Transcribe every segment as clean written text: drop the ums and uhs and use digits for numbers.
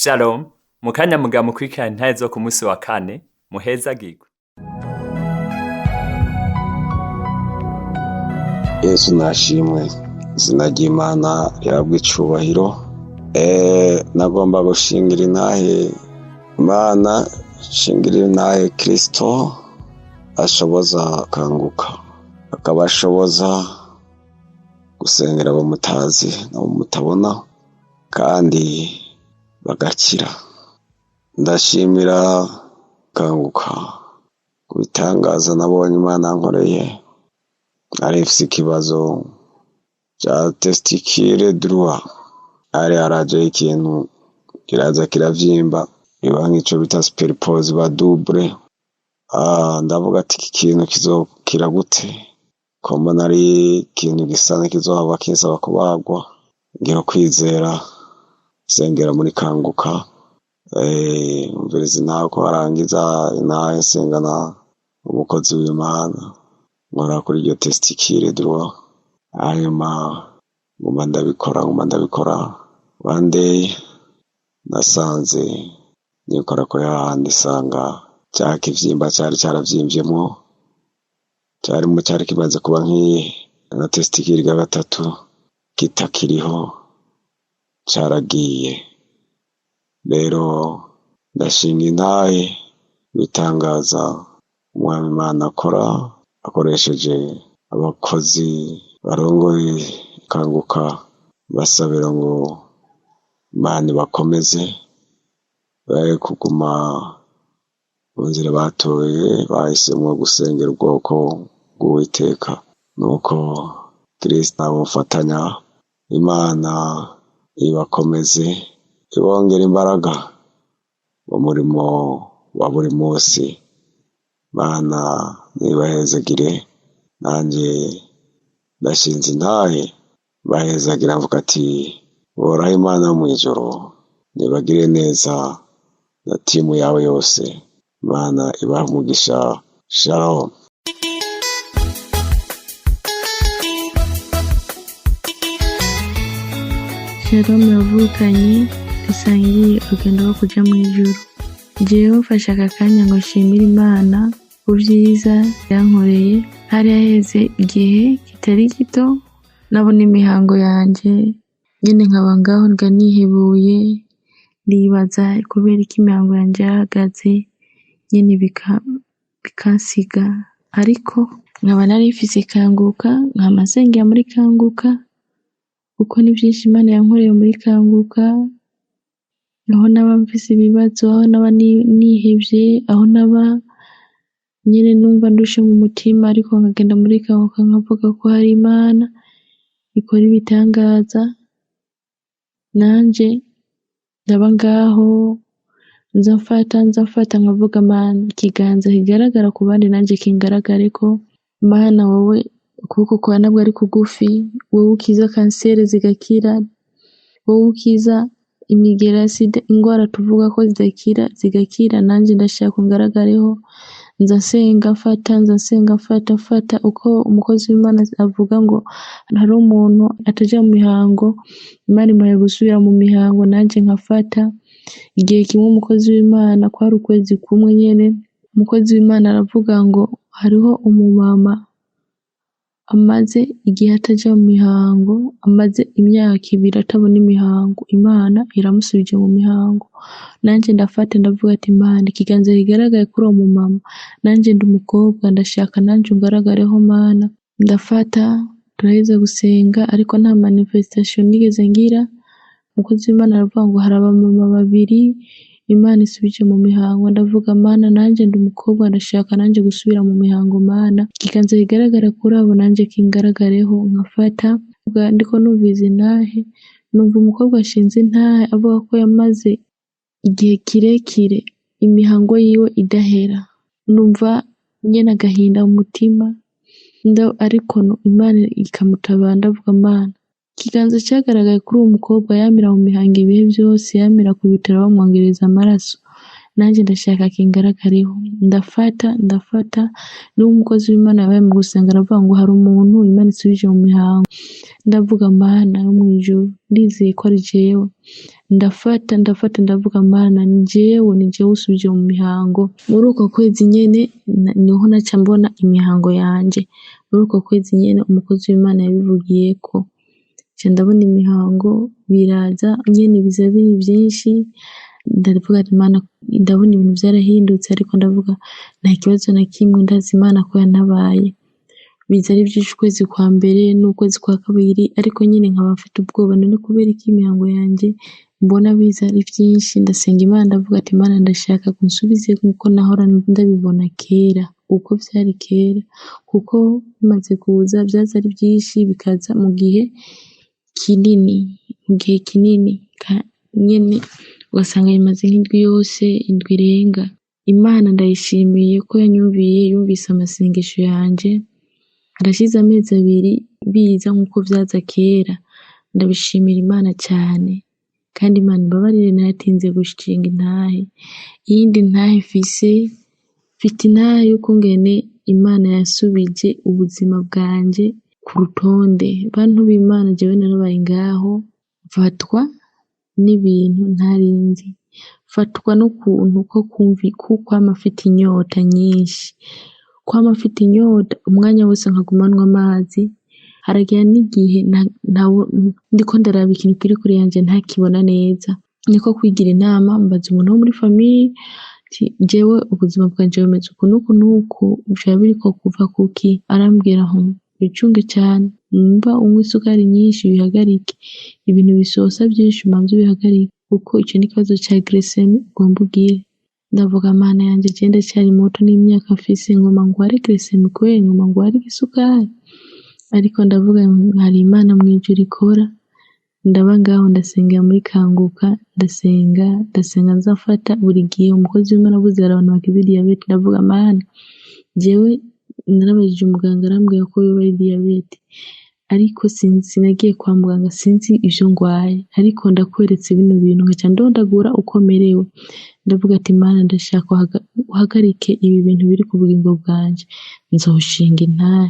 Shalom, mukanya muga mukurikirana intahe zo ku musi wa kane, muhezagirwe. Yesu nashimwe, izina ry'Imana rihabwe icubahiro. Nagomba gushingira intahe Imana, shingira intahe Kristo ashoboza kanguka, akaba ashoboza gusengera abamutazi n'abamutabona kandi bagakira. Ndashimira kanguka ku bitangaza nabonye Imana yankoreye. Nari mfise ikibazo ca testicule droit, ari harajeho ikintu kiraza kiravyimba biba nk'ico bita sperpose ba double. Ndavuga ati iki kintu kizokira gute, ko mbona ari ikintu gisa n'ikizohava kinsaba kubagwa. Ngira kwizera sengera muri kanguka, umviriza intahe ko harangiza intahe sengana umukozi w'Imana nkora kuri iryo testicule droit. Hanyuma nguma ndabikora one day nasanze nikora ko yahandi sanga cya kivyimba cyari cyaravyimbiyemo cyari kimaze kuba na testicule ga gatatu kitakiriho cyaragiye. Rero ndashinga intahe bitangaza umwami Imana akora akoresheje abakozi barongoye kanguka, basabira ngo Imana bakomeze bari kuguma mu nzira batoye, bahisemwo gusengera ubwoko bw'Uwiteka. Nuko Kristo amufatanya, Imana ibakomeze ibongera imbaraga mu murimo wa buri munsi. Imana nibahezagire, nanje ndashinze intahe bahezagira mvuga ati woraho Imana yo mw'ijoro nibagire neza na timu yawe yose. Imana ibahe umugisha. Shalom. Shalom yavukanye dusangiye urugendo rwo kuja mw'ijuru. Jewe mfashe aka kanya ngo nshimire Imana ku vyiza yankoreye. Hari haheze igihe kitari gito nabona imihango yanje nyene nkaba ngaho nihebuye, ndibaza kubera iki imihango yanje yahagaze nyene bikansiga, ariko nkaba nari mfise kanguka, nkama nsengera muri kanguka kuko ni vyinshi Imana yankoreye muri kanguka. Aho naba mfise ibibazo, aho naba nihevye, aho naba nyene numva ndushe mu mutima, ariko nkagenda muri kanguka nkavuga ko hari Imana ikora ibitangaza. Nanje ndaba ngaho nzafata nkavuga Mana, ikiganza kigaragara ku bandi nanje kingaragareko. Mana wowe ukuboko kwawe nabwo ari kugufi, wowe ukiza kanseri zigakira, wowe ukiza imigera sida, ingwara tuvuga ko zigakira, nanje ndashaka kungaragareho. Nza nsenga mfata uko umukozi w'Imana avuga ngo hari umuntu ataja mu mihango, Imana imuhaye gusubira mu mihango, nanje nkafata. Igihe kimwe umukozi w'Imana, kwari ukwezi kumwe nyene, umukozi w'Imana aravuga ngo hariho umumama amaze igihe ataja mu mihango, amaze imyaka 2 atabona imihango, Imana iramusubije mu mihango. Nanje ndafata ndavuga ati Imana, ikiganza kigaragaye kuri uwo mumama, nanje ndi umukobwa ndashaka nanje ungaragareho Mana. Ndafata turaheza gusenga, ariko nta manifestation nigeze ngira. Umukozi w'Imana aravuga ngo hari abamama 2 Imana isubije mu mihango. Ndavuga Mana, nanje ndi umukobwa ndashaka nanje gusubira mu mihango Mana, ikiganza kigaragara kuri abo nanje kingaragareho. Nkafata ndiko numviza intahe, numva umukobwa ashinze intahe avuga ko yamaze igihe kirekire imihango yiwe idahera. Numva nyene agahinda mu mutima, ariko Imana ikamutabara. Ndavuga Mana, ikiganza cyagaragaye kuri uwo mukobwa yamira mu mihango ibihe byose, yamira ku bitaro bamwongereza amaraso, nanjye ndashaka kingaragareho. Ndafata n'umukozi w'Imana yabaye mu gusenga aravuga ngo hari umuntu Imana isubije mu mihango. Ndavuga Mana yo mu ijuru, ndizeye ko ari jewe. Ndafata ndavuga Mana ni jewe usubije mu mihango. Muri uko kwezi nyene niho naca mbona imihango yanje. Muri uko kwezi nyene umukozi w'Imana yabivugiyeko. Ndabona imihango biraza nyene biza biri byinshi. Ndavuga Imana, ndabona ibintu byarahindutse, ariko ndavuga nta kibazo na kimwe, ndazi Imana ko yantabaye. Biza ari byinshi ukwezi kwa mbere n'ukwezi kwa kabiri, ariko nyine nkaba mfite ubwoba none kubera iki imihango yanjye mbona biza ari byinshi. Ndasenga Imana ndavuga ati Imana ndashaka kunsubize nkuko nahora ndabibona kera, uko byari kera, kuko bimaze kuza byaza ari byinshi bikaza mu gihe kinini nyene ugasanga bimaze nk'indwi yose, indwi irenga. Imana ndayishimiye ko yumvise amasengesho yanje. Harashize amezi 2 biza nkuko byaza kera. Ndabishimira Imana cyane, kandi Imana imbabarire naratinze gushinga intahe. Iyindi ntahe mfite intahe yuko ngene Imana yasubije ubuzima bwanje ku rutonde. Bantu b'Imana jewe narabaye ngaho mfatwa n'ibintu ntarinzi, fatwa n'ukuntu ko kwama afite inyota nyinshi, kwama afite inyota umwanya wose nkagumanwa amazi. Haragira n'igihe ndiko ndaraba ikintu kiri kuri yanje ntakibona neza, niko kwigira inama mbaza umuntu wo muri famille jewe ubuzima bwanje bumeze uku byaba biriko kuva kuki. Arambwira aho bicunge cyane, mba unywa isukari nyinshi bihagarike, ibintu bisosa byinshi umanze bihagarike, kuko icyo ni ikibazo cya glycemie ugomba ugire. Ndavuga Mana yanjye genda cyari muto n'imyaka mfise, ngoma ngware glycemie kubera ngoma ngware isukari. Ariko ndavuga hari Imana mu ijuru ikora. Ndaba ngaho ndasenga muri Kanguka, ndasenga nzafata buri gihe. Umukozi w'Imana avuze abantu bakize diabete, ndavuga Mana jewe narabajije umuganga arambwira ko biba ari diabete, ariko sinagiye kwa muganga, sinzi ivyo ngwaye, ariko ndakweretse bino bintu nkaca ndondagura uko merewe. Ndavuga ati Mana ndashaka uhagarike ibi bintu biri ku bugingo bwanje, nzoshinga intahe.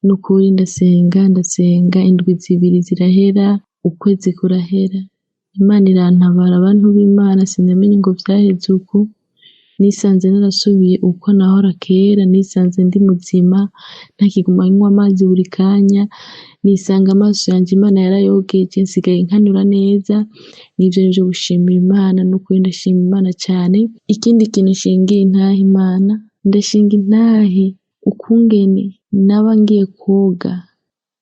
Nukuri ndasenga indwi 2 zirahera, ukwezi kurahera. Imana irantabara. Abantu b'Imana sinamenye ngo byaheze uko. Nisanze narasubiye uko nahora kera, nisanze ndi muzima ntakiguma nywa amazi buri kanya, nisanga amaso yanjye Imana yarayogeje, nsigaye nkanura neza. Nivyo nje gushimira Imana, n'ukuri ndashima Imana cyane. Ikindi kintu nshingiye intahe Imana, ndashinga intahe ukungene naba ngiye koga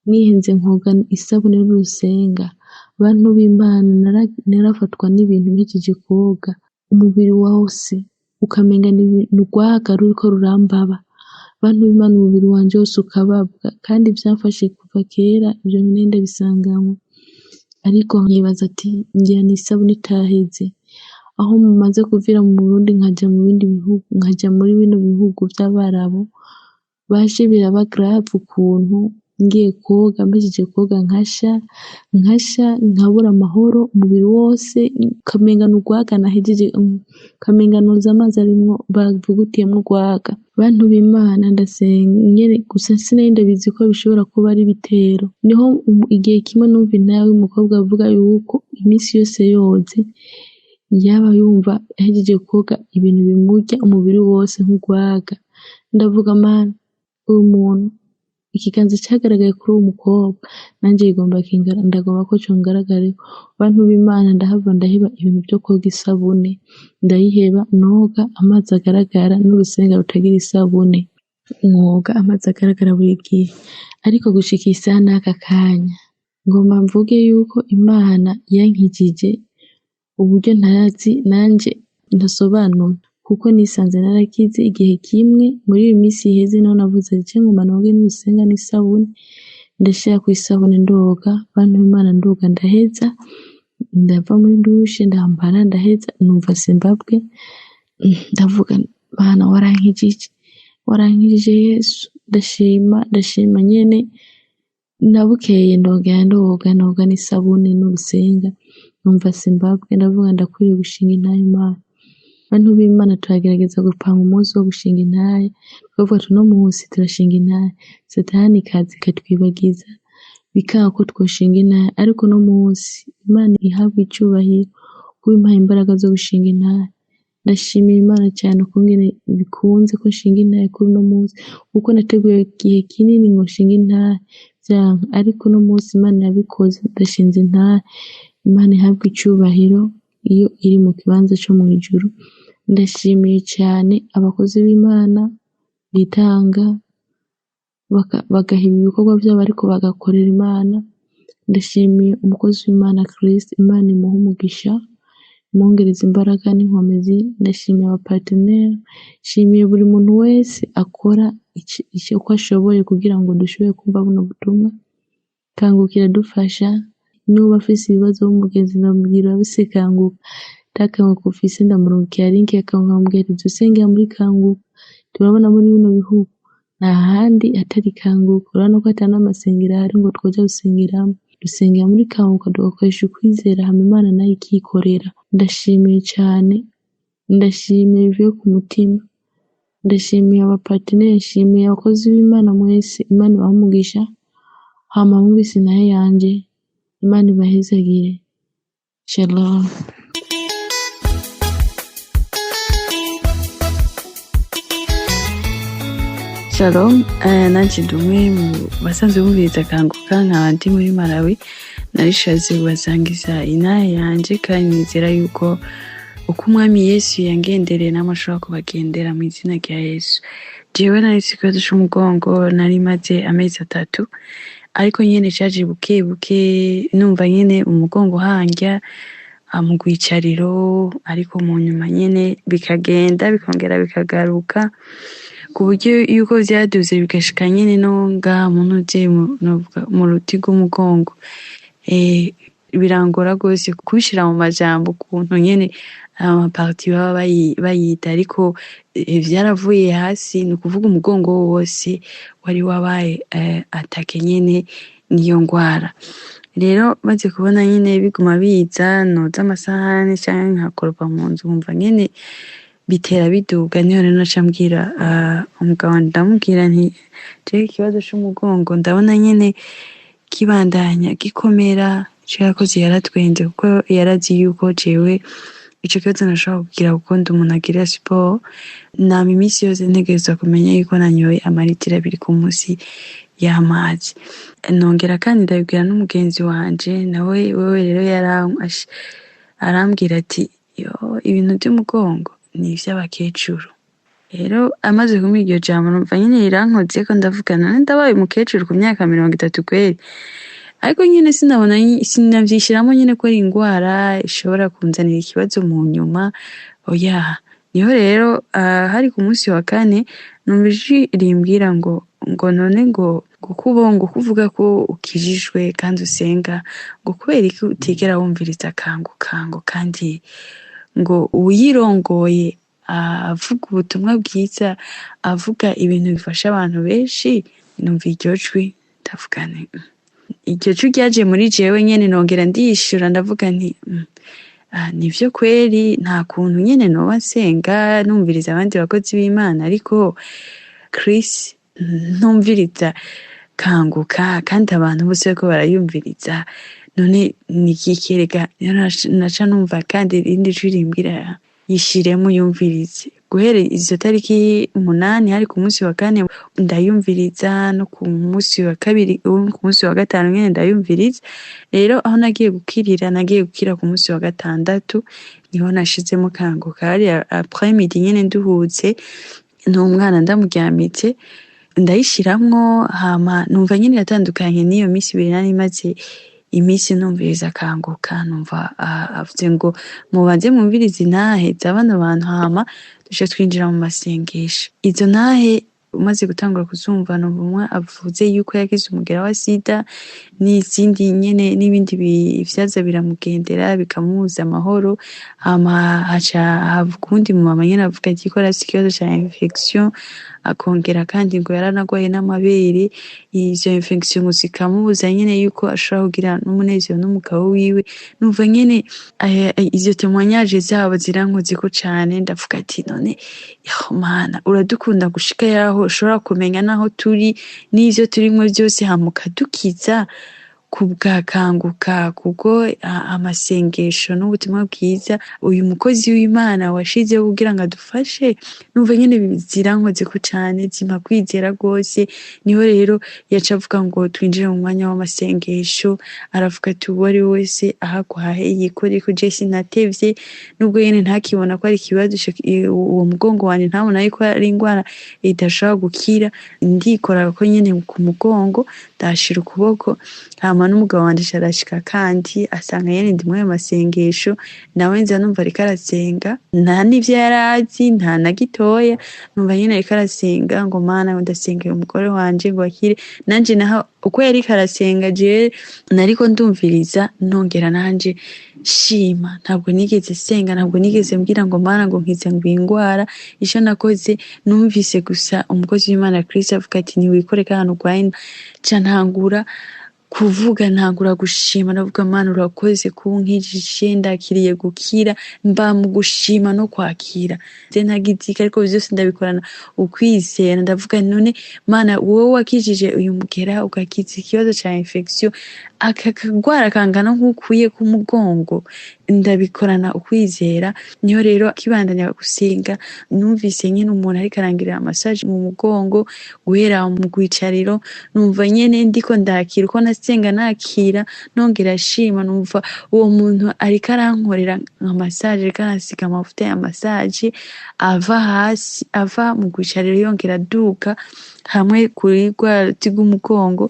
nihenze nkoga isabune n'urusenga. Abantu b'Imana narafatwa n'ibintu nk'ikije koga, umubiri wose ukamenga n'urwaga ruriko rurambaba. Abantu b'Imana umubiri wanje wose ukababwa, kandi byamfashe kuva kera ibyo nenda bisangamo. Ariko nkibaza ati ngira n'isabune itaheze, aho mumaze kuvira mu Burundi nkaja mu bindi bihugu, nkaja muri bino bihugu by'Abarabu, baje biraba grave ukuntu ngiye koga, mbijije koga nkasha nkabura amahoro, umubiri wose kamenga n'urwaga nahejeje, kamenga noza amazi arimwo bavugutiyemo urwaga. Bantu b'Imana ndasenga nyene, gusa sinari ndabizi ko bishobora kuba ari bitero. Niho igihe kimwe numva nawe umukobwa avuga yuko iminsi yose yoze yaba yumva ahejeje koga ibintu bimurya umubiri wose nk'urwaga. Ndavuga Mana, uyu muntu ikiganza cyagaragaye kuri uwo mukobwa, nanjye ndagomba ko cyongaragare. Bantu b'Imana ndaheba ibintu byo koga isabune, ndayiheba, noga amazi agaragara n'urusenga rutagira isabune, nkoga amazi agaragara buri gihe. Ariko gushika isaha n'aka kanya ngomba mvuge yuko Imana yankijije uburyo ntazi nanjye ntasobanura, kuko nisanze narakize igihe kimwe muri iyi minsi iheze. Naho navuze ati ngoma noge n'urusenga n'isabune, ndashaka ku isabune ndoga. Bantu b'Imana ndoga ndaheza, ndava muri dushe ndambara ndaheza, numva Zimbabwe. Ndavuga Mana warankijije Yesu, ndashima nyene. Nabukeye ndoga n'isabune n'urusenga, numva Zimbabwe. Ndavuga ndakwiriye gushinga intahe Imana. bantu b'Imana turagerageza gupanga umunsi wo gushinga intahe tukavuga ati uno munsi turashinga intahe satani ikaza ikatwibagiza bikanga ko twoshinga intahe ariko uno munsi Imana ihabwa icubahiro kuko impaye imbaraga zo gushinga intahe. Ndashimira Imana cyane ukungene bikunze ko nshinga intahe kuri uno munsi kuko nateguye igihe kinini ngo nshinga intahe vyanka ariko uno munsi Imana yabikoze ndashinze intahe. Imana ihabwa icubahiro iyo iri mu kibanza co mw'ijuru. Ndashimiye cyane abakozi b'Imana bitanga bagahiba ibikorwa vyabo ariko bagakorera Imana. Ndashimiye umukozi w'Imana Chris, Imana imuhe umugisha imwongereza imbaraga n'inkomezi. Ndashimiye abapartenere, nshimiye buri muntu wese akora uko ashoboye kugira ngo dushobore kumva buno butumwa. Kangukira dufasha niba afise ibibazo w'umugenzi ndamubwira bise Kanguka takanguka ufise ndamurungikira link akamubwira dusengera muri Kanguka. Turabona muri bino bihugu nta handi atari Kanguka, urabona ko atari n'amasengero ahari ngo twoja gusengeramo. Dusengera muri Kanguka tugakoresha ukwizera hama Imana nayo ikikorera. Ndashimiye cyane, ndashimiye bivuye ku mutima. Ndashimiye abapartenere, nshimiye abakozi b'Imana mwese, Imana ibahe umugisha hama mwumvise intahe yanje, Imana ibahezagire. Shalom. Shalom, nanje ndumwe mu basanzwe bumviriza Kanguka nkaba ndi muri Malawi. Narishatse kubasangiza intahe yanje kandi nizera yuko uko Umwami Yesu yangendereye namwe ashobora kubagendera mu izina rya Yesu. Jewe narifise ikibazo c'umugongo nari maze amezi 3 ariko nyene caje buke buke numva nyene umugongo hangya mu rwicariro ariko mu nyuma nyene bikagenda bikongera bikagaruka ku buryo yuko vyaduze bigashika nyene no ngaha mu ruti rw'umugongo. Birangora gose kubishira mu majambo ukuntu nyene amaparti baba bayita ariko vyaravuye hasi ni ukuvuga umugongo wose wari wabaye atake nyene niyo ngwara. Rero maze kubona nyene biguma biza noza amasahani canke nkakoropa mu nzu nkumva nyene bitera biduga, niho rero naca mbwira umugabo ndamubwira nti jewe ikibazo c'umugongo ndabona nyene kibandanya gikomera. Ico yakoze yaratwenze kuko yarazi yuko jewe ico kibazo nashobora kugira kuko ndi umuntu agira siporo nama imisi yose ntegerezwa kumenya yuko nanyoye amaritiro 2 ku munsi y'amazi. Nongera kandi ndabibwira n'umugenzi wanje nawe wewe rero arambwira ati yo ibintu by'umugongo ni ivy'abakecuru. Rero amaze kumira iryo jambo numva nyene rirankoze ko ndavugana ndabaye umukecuru ku myaka 30 kweri, ariko nyene sinavyishiramo nyene ko ari ingwara ishobora kunzanira ikibazo mu nyuma. Oya, niho rero hari ku munsi wa kane numva ijwi rimbwira ngo none ngo kubongo kuvuga ko ukijijwe kandi usenga ngo kubera iki utigera wumviriza Kanguka kandi ngo uyirongoye avuga ubutumwa bwiza avuga ibintu bifasha abantu benshi. Numva iryo jwi ndavuga nti iryo jwi ryaje muri jewe nyene nongera ndiyishura ndavuga nti nivyo kweri nta kuntu nyene noba nsenga numviriza abandi bakozi b'Imana ariko Chris ntumviriza Kanguka kandi abantu bose bariko barayumviriza, none nikikerega naca numva kandi irindi jwi rimbwira yishiremo yumvirize. Guhera izo tariki 8 hari ku munsi wa kane ndayumviriza no ku munsi wa kabiri ku munsi wa gatanu nyene ndayumviriza. Rero aho nagiye gukira ku munsi wa gatandatu niho nashizemo Kanguka. Hari après midi nyene nduhutse n'umwana ndamuryamitse ndayishiramwo hama numva nyene yatandukanye n'iyo misi 2 nari maze imisi numviriza Kanguka. Numva avuze ngo mubanze mwumvirize intahe z'abana bantu hama dushe twinjira mu masengesho. Izo ntahe umaze gutangura kuzumva numva avuze yuko yagize umugera wa sida n'izindi nyene n'ibindi bivyaza biramugendera bikamuza amahoro. Hama haca havuga undi mu mama nyene avuga ati ko arafise ikibazo ca infection akongera kandi ngo yaranagwaye n'amabere, izo infection zikamubuza nyene yuko ashobora kugira n'umunezero n'umugabo wiwe. Numva nyene izo témoignage zabo zirankozeko cane, ndavuga ati none Mana uradukunda gushika yaho ushobora kumenya naho turi n'ivyo turimwo vyose hama ukadukiza kubwakanguka kubwo amasengesho n'ubutumwa bwiza uyu mukozi w'Imana washizeho kugira ngo adufashe. Numva nyene zirankozeko cane, zimpa kwizera rwose. Niho rero yaca avuga ngo twinjire mu mwanya w'amasengesho, aravuga ati uwo ari wese ahagwaye yikoreko, je sinatevye nubwo nyene ntakibona ko ari ikibazo, uwo mugongo wanje ntabona yuko ari ingwara idashobora gukira, ndikora ko nyene ku mugongo ndashira ukuboko, hama n'umugabo wanje arashika kandi asanga nyene ndi muri masengesho, nawe nza numva ariko arasenga, nta n'ivyo yarazi nta na gitoya, numva nyene ariko arasenga ngo Mana ndasengera umugore wanje ngo akire. Nanje naho uko yariko arasenga je nariko ndumviriza nongera nanje shima, ntabwo nigeze senga, ntabwo nigeze mbwira ngo Mana ngo nkize ngo ingwara. Ico nakoze numvise gusa umukozi w'Imana Kristo avuga ati ntiwikoreka ahantu urwaye, ca ntangura kuvuga, ntangura gushima, ndavuga Mana urakoze kunkijije, ndakiriye gukira, mba mu gushima no kwakira. Ntagizika ariko byose ndabikorana ukwizera, ndavuga none Mana wowe wakijije uyu mugera ugakiza ikibazo ca infection, akakagwara kangana nk'ukuye ku mugongo, ndabikorana ukwizera. Niho rero akibandanya gusenga numvise nyene umuntu ariko arangirira massage mu mugongo guhera mu gwicariro, numva nyene ndiko ndakira uko nasenga nakira nongera shima, numva uwo muntu ariko arankorera nka massage, ariko arasiga amavuta ya massage ava hasi ava mu gwicariro yongera duka hamwe kuri rwa ruti rw'umugongo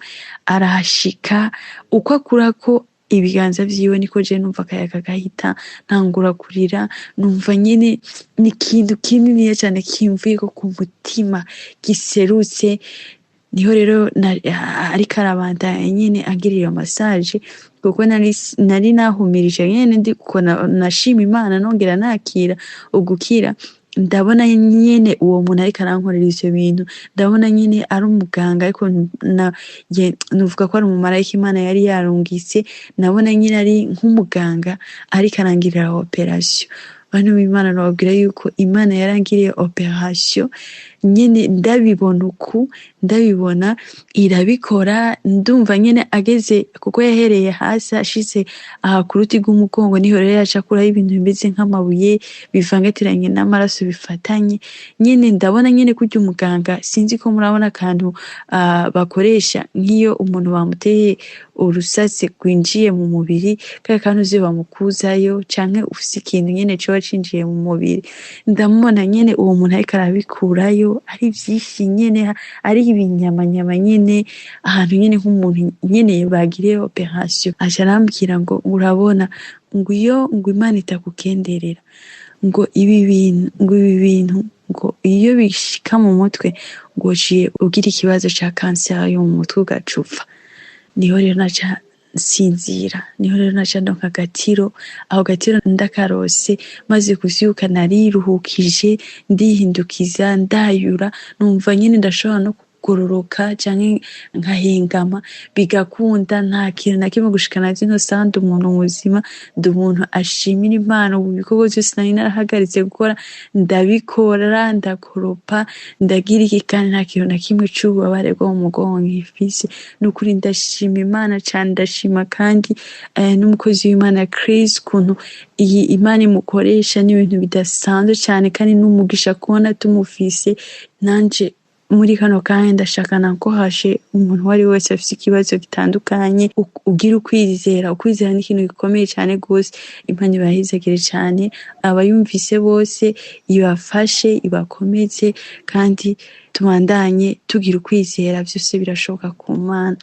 arahashika. Uko akurako ibiganza vyiwe niko je numva akayaga gahita ntangura kurira, numva nyene ni ikintu kininiya cane kimvuyeko ku mutima giserutse. Niho rero ariko arabandanya nyene agirira massage, kuko nari nahumirije nyene ndiko nashima Imana nongera nakira ugukira. Ndabona nyene uwo muntu ariko arankorera ivyo bintu, ndabona nyene ari umuganga, ariko nuvuga ko ari umumarayika Imana yari yarungitse, nabona nyene ari nk'umuganga ariko arangirira operation. Bantu b'Imana nababwira yuko Imana yarangiriye operation nyene, ndabibona uku, ndabibona irabikora, ndumva nyene ageze kuko yahereye hasi ashize aha ku ruti rw'umugongo, niho rero yaca akuraho ibintu bimeze nk'amabuye bivangatiranye n'amaraso bifatanye nyene. Ndabona nyene kurya umuganga, sinzi ko murabona akantu bakoresha nk'iyo umuntu bamuteye urusatsi rwinjiye mu mubiri, kaya kantu uzi bamukuzayo canke ufise ikintu nyene coba cinjiye mu mubiri, ndamubona nyene uwo muntu ariko arabikurayo ari vyinshi nyene, ari ibinyamanyama nyene, ahantu nyene nk'umuntu nyene bagiriye operation. Aca arambwira ngo urabona ngo iyo ngo Imana itakukenderera ngo ibi bintu ngo iyo bishika mu mutwe ngo uciye ugira ikibazo ca cancer yo mu mutwe ugacupfa. Niho rero naca sinzira, niho rero naca ndonka agatiro, aho gatiro ndakarose maze kuvyuka nariruhukije, ndihindukiza ndayura, numva nyene ndashobora no kugororoka canke nkahengama bigakunda, nta kintu na kimwe gushikana zino saha ndi umuntu muzima, ndi umuntu ashimira Imana. Ubu bikorwa vyose nari narahagaritse gukora ndabikora, ndakoropa, ndagira iki, kandi nta kintu na kimwe c'ububabare bwo mu mugongo nkifise. Nukuri ndashima Imana cane, ndashima kandi n'umukozi w'Imana Chris kuntu iyi Imana imukoresha n'ibintu bidasanzwe cane, kandi n'umugisha kubona tumufise. Nanje muri kano kanya ndashaka nako hashe umuntu wari wese afise ikibazo gitandukanye ugira ukwizera. Ukwizera ni ikintu gikomeye cane gose. Imana ibahezagire cane, abayumvise bose ibafashe ibakomeze, kandi tubandanye tugira ukwizera, vyose birashoboka ku Mana.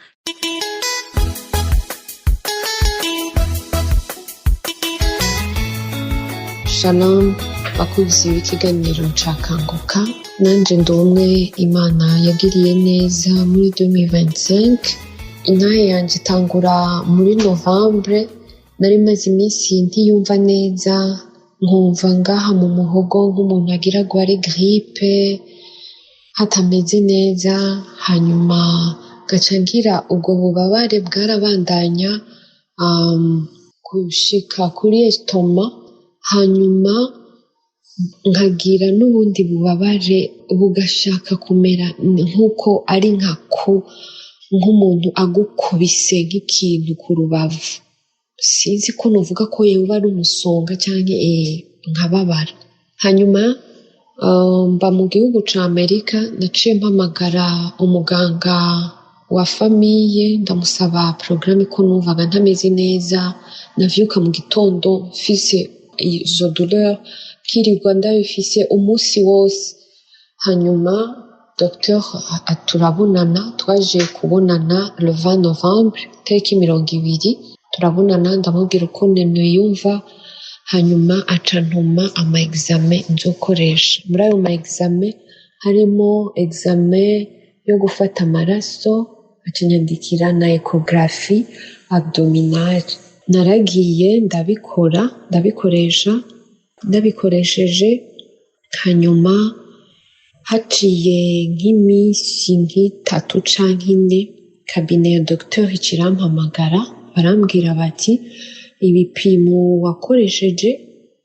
Shalom bakunzi b'ikiganiro ca Kanguka, nanje ndi umwe Imana yagiriye neza muri 2025. Intahe yanje itangura muri Novembre, nari maze iminsi ntiyumva neza, nkumva ngaha mu muhogo nk'umuntu agira gware grippe, hatameze neza, hanyuma gaca ngira ubwo bubabare bwarabandanya gushika kuri estoma, hanyuma nkagira n'ubundi bubabare bugashaka kumera nk'uko ari nk'umuntu agukubise nk'ikintu ku rubavu. Sinzi ko novuga ko yoba ari umusonga cyangwa nkababara. Hanyuma mba mu gihugu ca Amerika, naciye mpamagara umuganga wa famiye ndamusaba porogaramu ko numvaga ntameze neza, navyuka mu gitondo mfise izo douleur kirirwa ndabifise umunsi wose. Hanyuma docteur turabonana, twaje kubonana le 20 novembre tariki 20, turabonana ndamubwira uko niyumva, hanyuma acantuma ama examen nzokoresha. Muri ayo ma examen harimo examen yo gufata amaraso, acanyandikira na ecography abdominale. Naragiye ndabikoresheje, hanyuma haciye nk'iminsi nk'itatu canke 4, kabine ya docteur ikirampamagara, barambwira bati ibipimo wakoresheje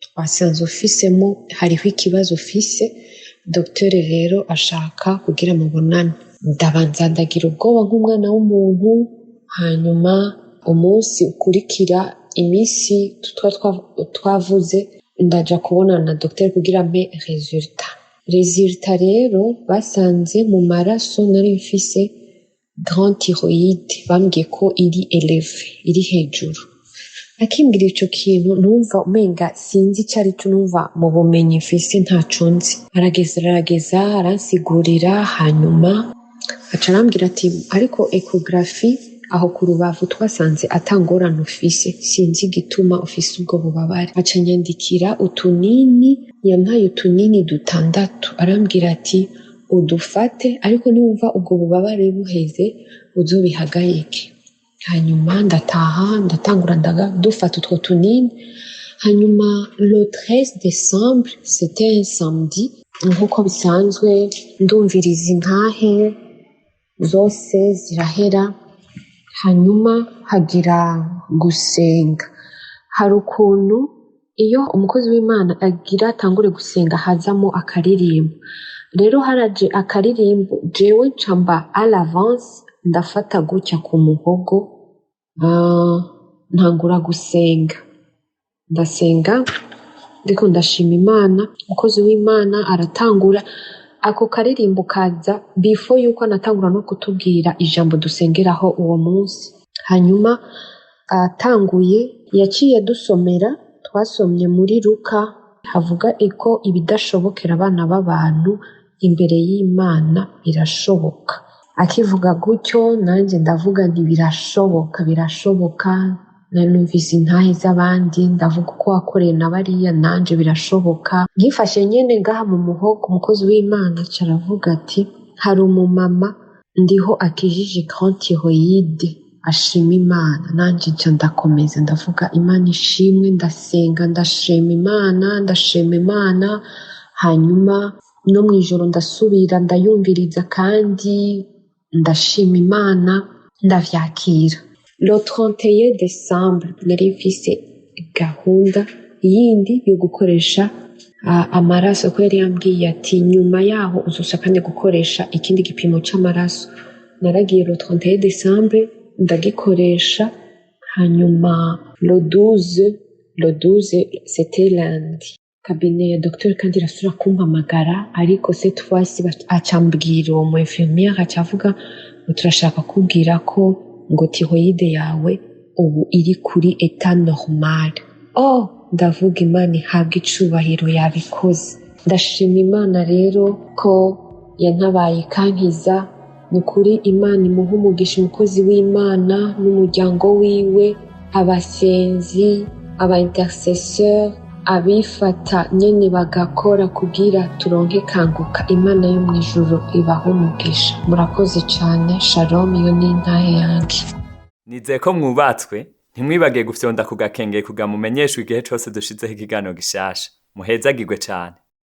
twasanze ufisemo, hariho ikibazo ufise, docteur rero ashaka kugira mubonane. Ndabanza ndagira ubwoba nk'umwana w'umuntu, hanyuma umunsi ukurikira iminsi twavuze ndaja kubonana na docteur kugira mpe resultat rero basanze mu maraso nari mfise grande thyroïde, bambwiye ko iri éleve, iri hejuru. Akimbwira ico kintu numva umenga sinzi icyo ari cyo, numva mu bumenyi mfise ntaco nzi. Arageza aransigurira, hanyuma aca arambwira ati ariko ecography aho ku rubavu twasanze atangorane ufise, sinzi igituma ufise ubwo bubabare. Aca nyandikira utunini, yampaye utunini 6, arambwira ati udufate, ariko niwumva ubwo bubabare buheze uzobihagarike. Hanyuma ndatangura dufata utwo tunini. Hanyuma le 13 décembre, c'était un samedi, nk'uko bisanzwe ndumviriza intahe zose zirahera, hanyuma hagira gusenga. Hari ukuntu iyo umukozi w'Imana agira atangure gusenga hazamo akaririmbo. Rero haraje akaririmbo, jewe ncamba à l'avance, ndafata gutya ku muhogo, ntangura gusenga. Ndasenga ndiko ndashima Imana, umukozi w'Imana aratangura. Ako karirimbo kaza before yuko anatangura no kutubwira ijambo dusengeraho uwo munsi. Hanyuma atanguye yaciye dusomera, twasomye muri Luka, havuga ko ibidashobokera abana b'abantu imbere y'Imana birashoboka. Akivuga gutyo nanjye ndavuga nti birashoboka, nanumvise intahe z'abandi, ndavuga uko wakoreye na bariya nanje birashoboka. Nkifashe nyene ngaha mu muhogo, umukozi w'Imana caravuga ati hari umumama ndiho akijije grande thyroïde, ashima Imana. Nanje nca ndakomeza ndavuga Imana ishimwe, ndasenga ndashima Imana. Hanyuma no mwijoro ndasubira ndayumviriza kandi ndashima Imana, ndavyakira. Le 31 décembre nari mfise gahunda yindi yo gukoresha amaraso, ko yari yambwiye ati nyuma yaho uzosa kandi gukoresha ikindi gipimo c'amaraso. Naragiye le 31 décembre ndagikoresha, hanyuma le 12 c'était lundi. Kabine ya docteur kandi irasubira kumpamagara, ariko cette fois-ci acambwira uwo mu infirmière acavuga ngo turashaka kubwira ko ngo thyroïde yawe ubu iri kuri état normal. Ndavuga Imana ihabwa icubahiro, yabikoze. Ndashima Imana rero ko yantabaye ikankiza. Ni kuri Imana imuha umugisha umukozi w'Imana n'umuryango wiwe, abasenzi, aba intercesseur, abifata nyene bagakora kugira turonke kanguka. Imana yo mwijuru ibaho umugisha. Murakoze cyane. Shalom. Iyo ni intahe yanjye. Nizeye ko mwubatswe, ntimwibagiye gufyonda ku gakengeye kugira mumenyeshwe igihe cose dushizeho ikiganiro gishasha. Muhezagirwe cyane.